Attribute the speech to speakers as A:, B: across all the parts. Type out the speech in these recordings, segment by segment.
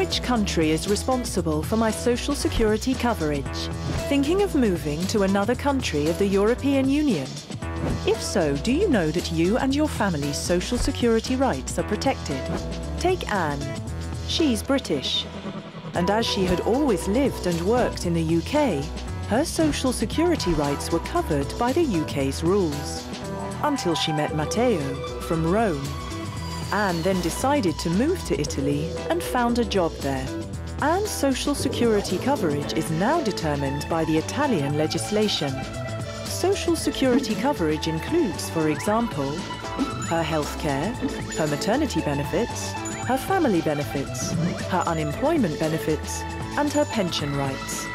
A: Which country is responsible for my social security coverage? Thinking of moving to another country of the European Union? If so, do you know that you and your family's social security rights are protected? Take Anne. She's British. And as she had always lived and worked in the UK, her social security rights were covered by the UK's rules. Until she met Matteo from Rome. Anne then decided to move to Italy and found a job there. Anne's social security coverage is now determined by the Italian legislation. Social security coverage includes, for example, her healthcare, her maternity benefits, her family benefits, her unemployment benefits, and her pension rights.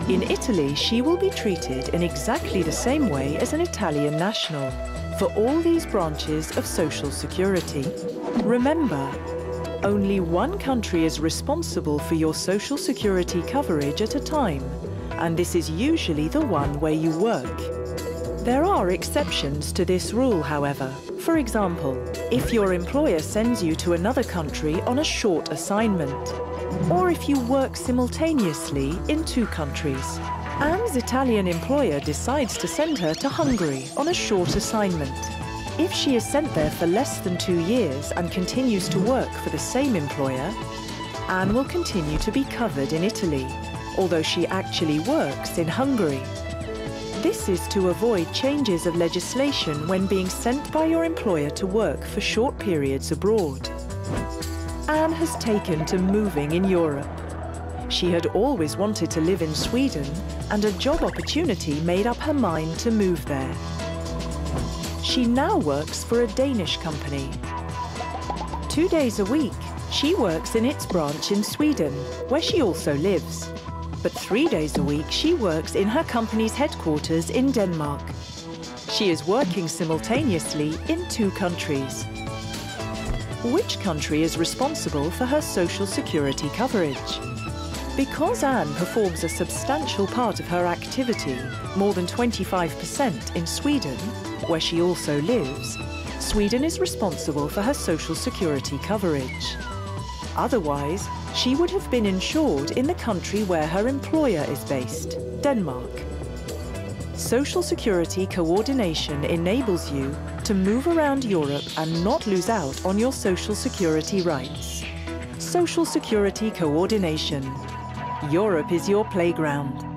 A: In Italy, she will be treated in exactly the same way as an Italian national for all these branches of social security. Remember, only one country is responsible for your social security coverage at a time, and this is usually the one where you work. There are exceptions to this rule, however. For example, if your employer sends you to another country on a short assignment, or if you work simultaneously in two countries. Anne's Italian employer decides to send her to Hungary on a short assignment. If she is sent there for less than 2 years and continues to work for the same employer, Anne will continue to be covered in Italy, although she actually works in Hungary. This is to avoid changes of legislation when being sent by your employer to work for short periods abroad. Anne has taken to moving in Europe. She had always wanted to live in Sweden, and a job opportunity made up her mind to move there. She now works for a Danish company. 2 days a week, she works in its branch in Sweden, where she also lives. But 3 days a week, she works in her company's headquarters in Denmark. She is working simultaneously in 2 countries. Which country is responsible for her social security coverage? Because Anne performs a substantial part of her activity, more than 25% in Sweden, where she also lives, Sweden is responsible for her social security coverage. Otherwise, she would have been insured in the country where her employer is based, Denmark. Social security coordination enables you to move around Europe and not lose out on your social security rights. Social security coordination. Europe is your playground.